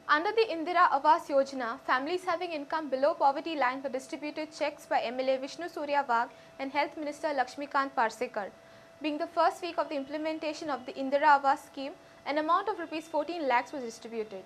Under the Indira Awas Yojana, families having income below poverty line were distributed checks by MLA Vishnu Surya Vag and Health Minister Lakshmikant Parsekar. Being the first week of the implementation of the Indira Awas scheme, an amount of Rs 14 lakhs was distributed.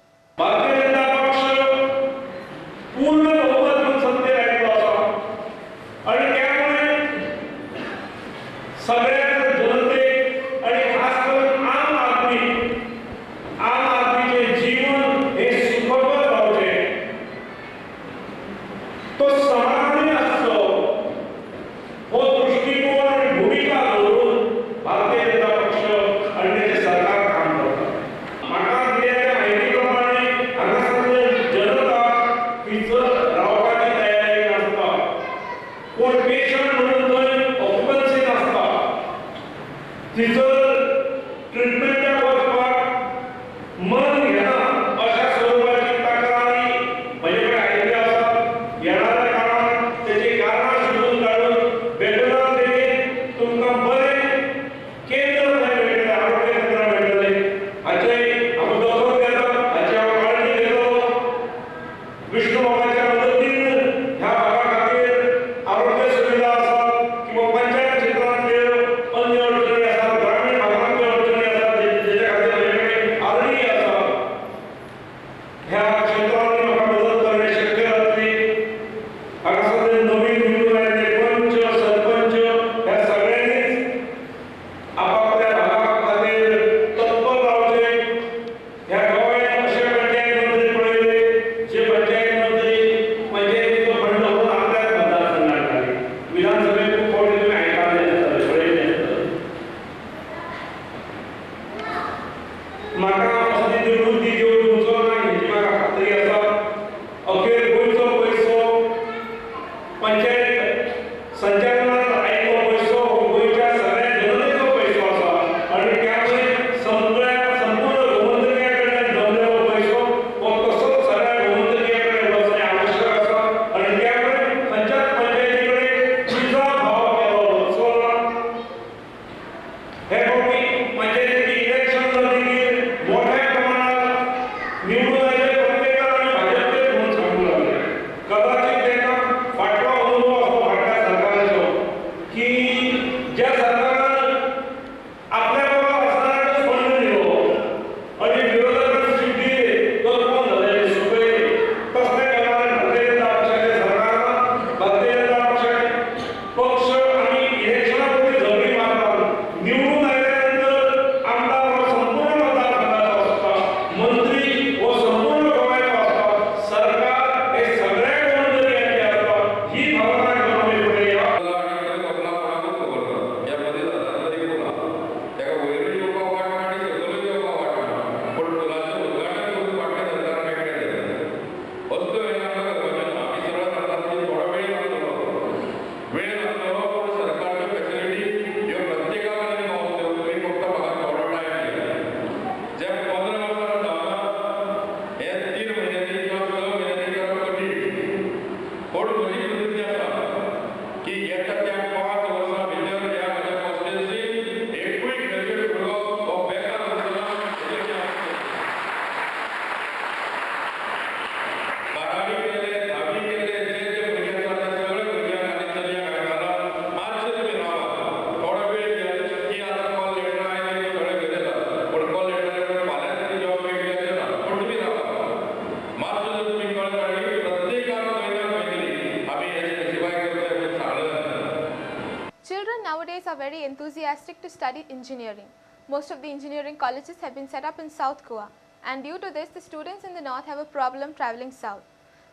Nowadays are very enthusiastic to study engineering. Most of the engineering colleges have been set up in South Goa, and due to this the students in the north have a problem travelling south.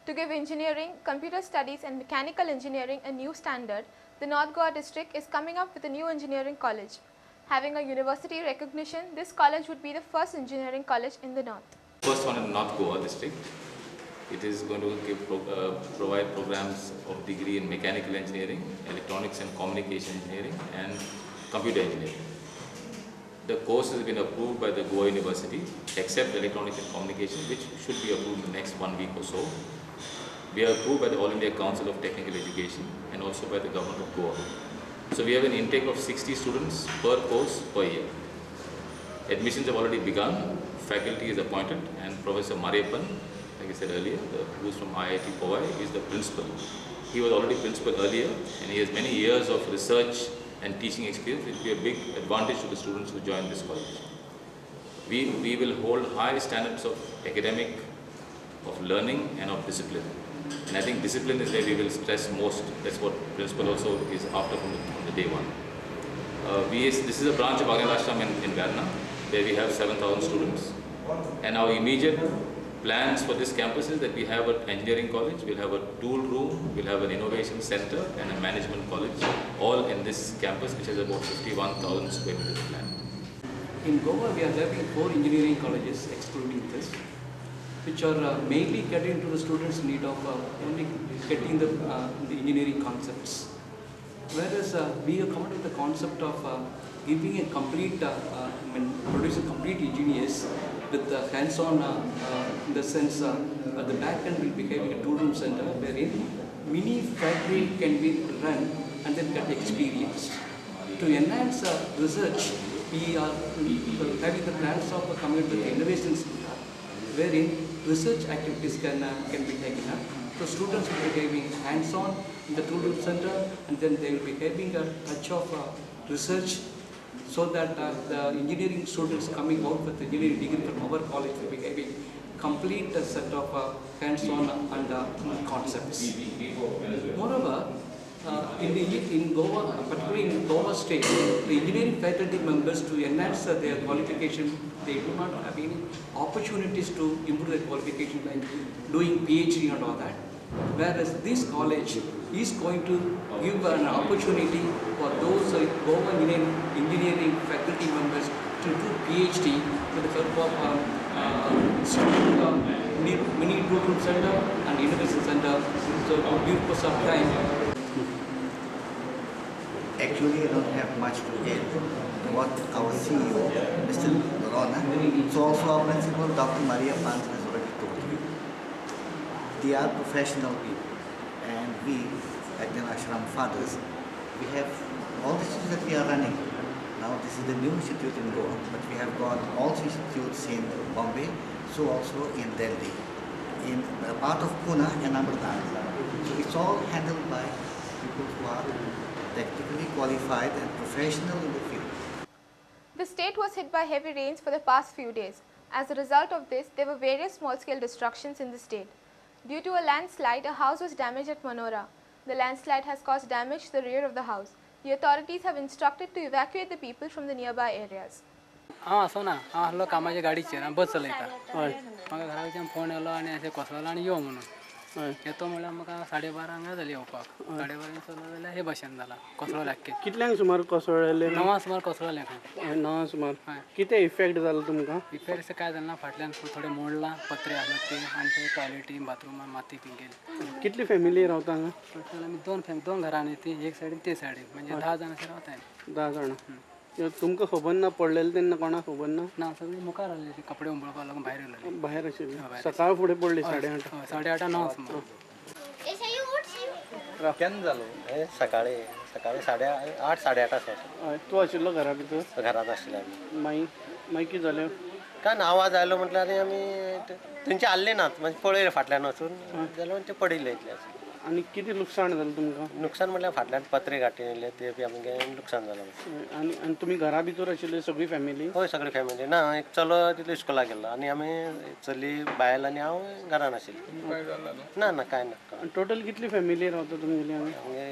To give engineering, computer studies and mechanical engineering a new standard, the North Goa district is coming up with a new engineering college. Having a university recognition, this college would be the first engineering college in the north. First one in North Goa district. It is going to provide programs of degree in mechanical engineering, electronics and communication engineering and computer engineering. The course has been approved by the Goa University except electronics and communication, which should be approved in the next 1 week or so. We are approved by the All India Council of Technical Education and also by the Government of Goa. So we have an intake of 60 students per course per year. Admissions have already begun faculty is appointed, and Professor Mariappan, like I said earlier, who is from IIT Powai, is the principal. He was already principal earlier, and he has many years of research and teaching experience. It will be a big advantage to the students who join this college. We will hold high standards of academic, of learning, and of discipline. And I think discipline is where we will stress most. That's what principal also is after from the day one. This is a branch of Agnya Ashram in Verna, where we have 7,000 students. And our immediate plans for this campus is that we have an engineering college, we'll have a tool room, we'll have an innovation center and a management college, all in this campus, which has about 51,000 square meters of land. In Goa, we are having 4 engineering colleges, excluding this, which are mainly catering to the students' need of only getting the engineering concepts. Whereas we have come up with the concept of giving a complete, producing complete engineers with hands-on, in the sense the back end will be having a tool-room center wherein mini factory can be run and then get experienced. To enhance research, we are having the plans of coming up with the innovation center wherein research activities can be taken up. So students will be having hands-on in the tool-room center, and then they will be having a touch of research, so that the engineering students coming out with engineering degree from our college will be having complete set of hands-on and concepts. Moreover, in Goa, particularly in Goa state, the engineering faculty members, to enhance their qualification, they do not have any opportunities to improve their qualification like doing PhD and all that. Whereas this college is going to give an opportunity for those Goa engineering faculty members to do PhD with the help of mini tool-room center and innovation center. So due course of time. Actually, I don't have much to add to what our CEO, Mr. Rona, so also our principal, Dr. Mariappan, has already told you. They are professional people, and we, at the Ashram Fathers, we have all the institutes that we are running. Now, this is the new institute in Goa, but we have got also institutes in Bombay, so also in Delhi, in a part of Pune and Amritsar. So it's all handled by people who are technically qualified and professional in the field. The state was hit by heavy rains for the past few days. As a result of this, there were various small-scale destructions in the state. Due to a landslide, a house was damaged at Manora. The landslide has caused damage to the rear of the house. The authorities have instructed to evacuate the people from the nearby areas. असो ना हल्लो कामाच्या गाडीचेर बस चलयता हय म्हाका घरा कडच्यान phone yellow आनी अशें कोसळ्ळो आनी यो म्हणून हय येतो म्हळ्यार म्हाका 12:30 हांगा जाली येवपाक 12:30 चलो जाल्यार हे भाशेन जाला कोसळो लागके कितल्यांक सुमार कोसळ्ळेले 9 सुमार कोसळ्ळें खंय 9 सुमार कितें इफेक्ट जालो तुमकां इफेक्ट अशें काय जालें ना फाटल्यान थोडे मोडलां पत्रे आसले ते आनी ते टॉयलेटी बाथरुमान माती बी गेली कितली फॅमिली रावता हांगा टोटल आमी दोन घरांनी ती एक सायडीन ते सायडीन म्हणजे 10 जाण अशें रावताय 10 जाणां तुमकां खबर ना पडलेलें तेन्ना कोणाक खबर ना ना सगळीं मुखार आसली ती कपडे उमळपाक लागून भायर येयलेली भायर आशिल्ली सकाळ फुडें पडली 8:30 8:30 9 सुमार केन्ना जालो हे सकाळी 8:30 8:30 आसा हय तूं आशिल्लो घरा भितर घरांत आशिल्ले आमी मागीर कितें जालें काय ना आवाज आयलो म्हटल्यार आमी थंयचे आसले नात म्हणजे पळयले फाटल्यान वचून जाल्यार ते पडिल्ले इतले आनी कितें लुकसाण जालें तुमकां नुकसान म्हटल्यार फाटल्यान पत्रे घाटिल्ले ते बी आमगे लुकसाण जालां आनी तुमी घरा भितर आशिल्ले सगळी फॅमिली हय सगळी फॅमिली ना एक चलो तितलो इस्कोलाक गेलो आनी आमी चली बायल आनी हांव घरान आशिल्ले ना ना काय ना टोटल कितली फॅमिली रावता तुमगेली हांगा आमगे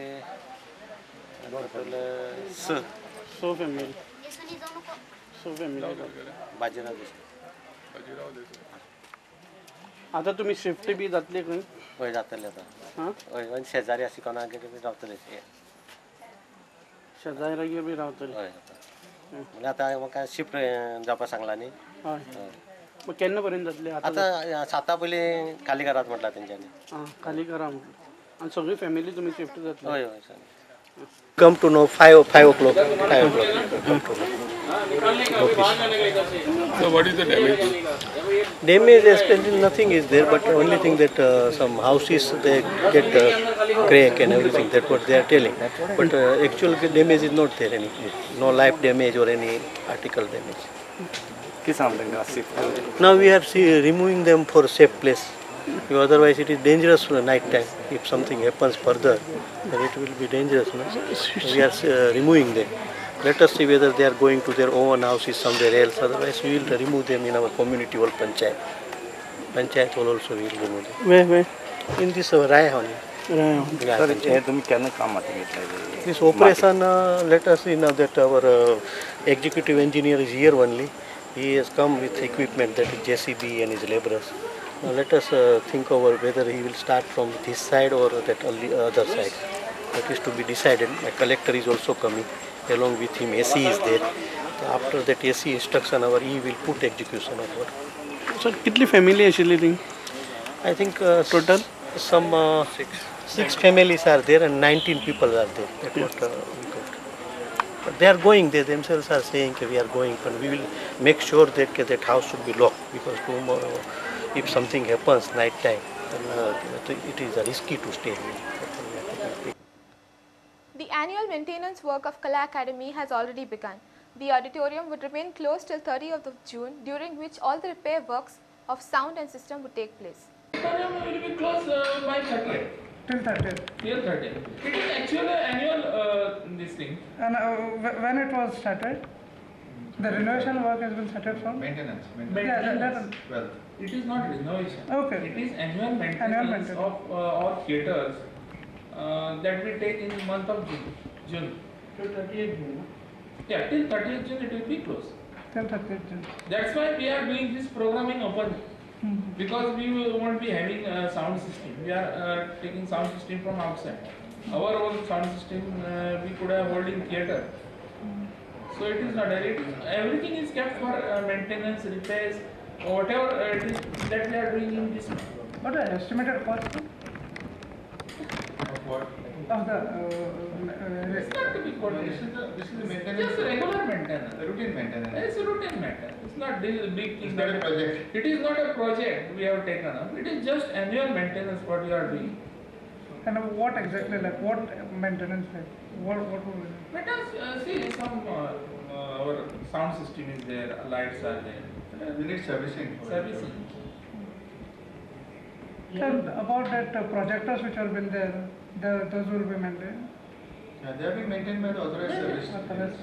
टोटल 6 फॅमिली बाजीराव आतां तुमी शिफ्ट बी जातले खंय हय जातले आतां हां हय शेजारी आसी कोणागेर रावतले शेजाऱ्यागेर बी रावतले हय म्हणजे आतां म्हाका शिफ्ट जावपाक सांगला न्ही हय केन्ना पर्यंत जातले आतां 7 पयलीं खाली करात म्हटलां तेंच्यांनी आं खाली करा म्हटलें आनी सगळी फॅमिली तुमी शिफ्ट जातले हय हय come to know 5 o'clock. So what is the damage? Damage extended nothing is there, but only thing that some houses they get crack and everything. That's what they are telling. But actual damage is not there. Any no life damage or any article damage. कितें सांगता तांकां safe? Now we are removing them for safe place. Otherwise it is dangerous for night time. If something happens further, then it will be dangerous. No? We are removing them. Let us see whether they are going to their own houses somewhere else. Otherwise we will remove them in our community hall panchayat. Panchayat hall also we will remove them. Where? In this Raya hall. Sir हे तुमी केन्ना काम हाती घेतलें? This operation, let us see now that our executive engineer is here only. He has come with equipment, that is JCB and his laborers. Now let us think over whether he will start from this side or that other side. That is to be decided. My collector is also coming. Along with him, AC is there. After that AC instruction, our E will put execution of work. Sir कितली family आशिल्ली थंय? I think Total? some six families are there and 19 people are there. That's what we got. But they are going. They themselves are saying that we are going, but we will make sure that that house should be locked, because tomorrow, if something happens night time, then it is risky to stay here. The annual maintenance work of Kala Academy has already begun. The auditorium would remain closed till 30th of June, during which all the repair works of sound and system would take place. Auditorium will be closed by 30th. Till 30th. Till 30th. It is actually annual this thing. And when it was started? The renovation work has been started from? Maintenance. Well. It is not renovation. Okay. It is annual maintenance of all theatres that we take in the month of June. Till 30th June. Yeah, till 30th June it will be closed. Till 30th June. That's why we are doing this programming open. Because we won't be having a sound system. We are taking sound system from outside. Our own sound system we could have hold in theatre. So it is not. Everything is kept for maintenance, repairs, or whatever it is that we are doing in this. What is the estimated cost? Of what? Of the It's not to be quoted. This is the maintenance. Just regular maintenance. Routine maintenance. It's a routine maintenance. It's not this big thing. It's not a project. It is not a project we have taken up. It is just annual maintenance what we are doing. And what exactly, like what maintenance, like what will be? Maintenance, see some our sound system is there, lights are there. We need servicing. Servicing. And about that projectors which have been there, those will be maintained? Yeah, they have been maintained by the authorized service.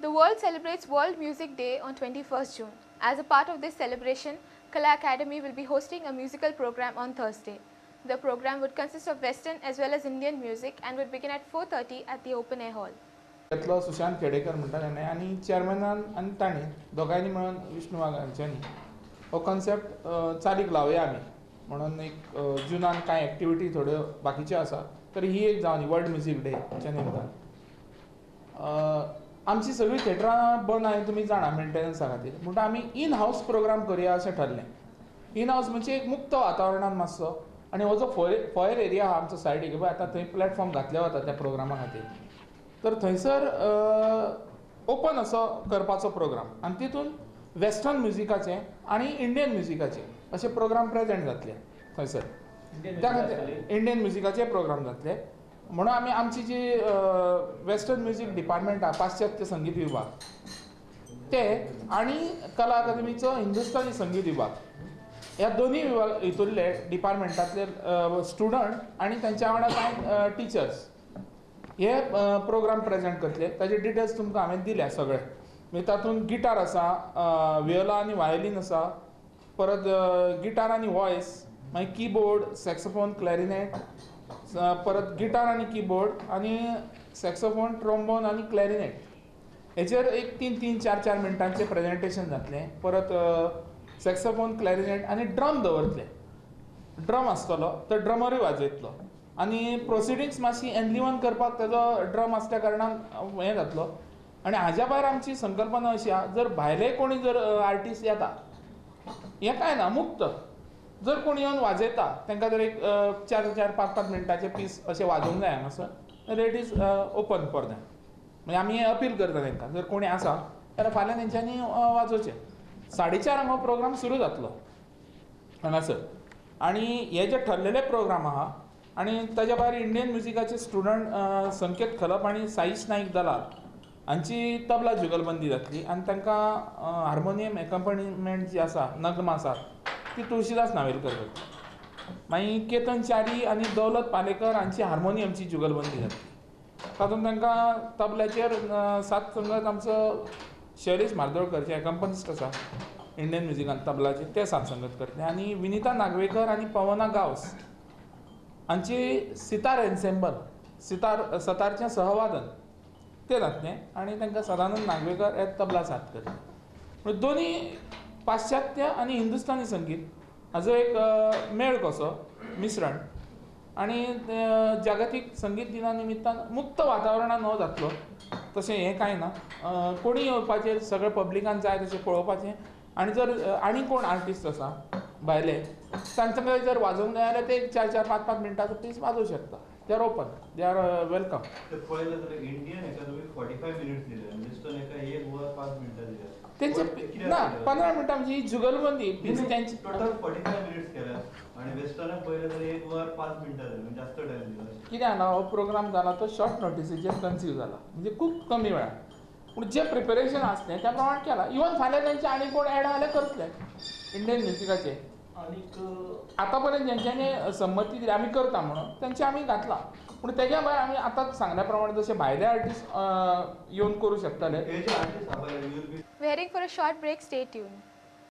The world celebrates World Music Day on 21st June. As a part of this celebration, Kala Academy will be hosting a musical program on Thursday. The program would consist of Western as well as Indian music and would begin at 4:30 at the open air hall. त्यातलो Sushant Khedekar म्हणटा ताणें आनी चेअरमॅनान आनी ताणें दोगांयनी मेळून विष्णू वाघ हांच्यांनी हो concept चालीक लावया आमी म्हणून एक जुनान कांय एक्टिविटी थोड्यो बाकीच्यो आसा तर ही एक जावन वर्ल्ड म्युजीक डेच्या निमतान आमची सगळीं थिएटरां बंद हांवें तुमी जाणा मेंटेनन्सा खातीर म्हणटा आमी इन हावस प्रोग्राम करया अशें ठरलें. इन हावस म्हणजे एक मुक्त वातावरणान मातसो आनी हो जो फॉयर एरिया आहा आमचो सायडीक पळय आतां थंय प्लॅटफॉर्म घातले वता त्या प्रोग्रामा खातीर तर थंयसर ओपन असो करपाचो प्रोग्राम आनी तितून वेस्टर्न म्युजिकाचे आनी इंडियन म्युजिकाचे अशे प्रोग्राम प्रेजेंट जातले थंयसर त्या खातीर इंडियन म्युजिकाचे प्रोग्राम जातले म्हणून आमी आमची जी वेस्टर्न म्युजीक डिपार्टमेंट आहा पाश्चात्य संगीत विभाग ते आनी कला अकादमीचो हिंदुस्थानी संगीत विभाग ह्या दोनूय हितूरले डिपार्टमेंटांतले स्टुडंट आनी तांच्या वांगडा कांय टिचर्स हे प्रोग्राम प्रेजेंट करतले ताजे डिटेल्स तुमकां हांवें दिल्या सगळे मागीर तातूंत गिटार आसा वियोला आनी वायोलीन आसा परत गिटार आनी वॉयस मागीर कीबोर्ड सॅक्सोफोन क्लॅरिनेट परत गिटार आनी कीबोर्ड आनी सॅक्सोफोन ट्रोम्बोन आनी क्लॅरिनेट हेचेर एक 3-4 मिनटांचें प्रेजेंटेशन जातलें परत सॅक्सोफोन क्लॅरिनेट आनी ड्रम दवरतले ड्रम आसतलो तो ड्रमरूय वाजयतलो आनी प्रोसिडींग्स मातशी एनलिवन करपाक ताजो ड्रम आसल्या कारणान हें जातलो आनी हाज्या भायर आमची संकल्पना अशी आहा जर भायले कोणी जर आर्टिस्ट येता हें कांय ना मुक्त जर कोणी येवन वाजयता तांकां जर एक 4-5 मिनटाचे पीस अशें वाजोवंक जाय हांगासर जाल्यार it is open for them म्हणजे आमी हें अपील करता तांकां जर कोणी आसा जाल्यार फाल्यां तेंच्यांनी वाजोवचें 4:30 हांगा प्रोग्राम सुरू जातलो हांगासर आनी हे जे ठरलेले प्रोग्राम आहा आनी ताच्या भायर इंडियन म्युजिकाचे स्टुडंट संकेत खलप आनी साईश नाईक दलाल हांची तबला जुगलबंदी जातली आनी तांकां हार्मोनियम एकम्पनीमेंट जी आसा नगमा आसात ती तुळशीदास नावेलकर करता. मागीर केतन च्यारी आनी दौलत पालेकर हांची हार्मोनियमची जुगलबंदी जातली. तातूंत तांकां तबल्याचेर साथ संगत आमचो शैलेश म्हार्दोळकर जे एकम्पनिस्ट आसा इंडियन म्युजिकान तबलाचेर ते साथ संगत करतले. आनी विनिता नागवेकर आनी पवना गांवस हांची सितार एन्सेंबल सतारचें सहवादन ते जातलें आनी तांकां सदानंद नागवेकर हे तबला साथ करतले. म्हणजे दोनी पाश्चात्य आनी हिंदुस्तानी संगीत हाजो एक मेळ कसो मिश्रण आनी जागतीक संगीत दिना निमित्तान मुक्त वातावरणान हो जातलो तशें हें कांय ना. कोणीय येवपाचें सगळें पब्लिकान जाय तशें पळोवपाचें आनी जर आनी कोण आर्टिस्ट आसा भायले तांचे कडेन जर वाजोवंक जाय जाल्यार ते 4-4, 5-5 मिनटाचो पीस वाजोवंक शकता. They are open, they are welcome. पळयलें जाल्यार इंडियन एकाडमीक 45 मिनिट्स दिले, वेस्टर्न एका 1 वर 5 मिनटां दिल्या. तेंचे ना 15 मिनटां म्हणजे ही जुगलबंदी तेंची टोटल 45 मिनिट्स केल्या आनी वेस्टर्नाक पळयलें जाल्यार 1 वर 5 मिनटां दिले, म्हणजे जास्त टायम दिलो. कितें जाला हो प्रोग्राम जाला तो शॉर्ट नोटिसीचेर कन्सीव जाला म्हणजे खूब कमी वेळार. पूण जें प्रिपेरेशन आसलें त्या प्रमाण केलां. इवन फाल्यां तेंचे आनी कोण एड जाल्यार करतले इंडियन म्युजिकाचे. आनीक आतां पर्यंत जेंच्यांनी संमती दिली आमी करता म्हणून तेंचे आमी घातलां. पूण तेज्या भायर आमी आतांच सांगल्या प्रमाणे जशे भायले आर्टिस्ट येवन करूं शकतले. We're heading for a short break, stay tuned.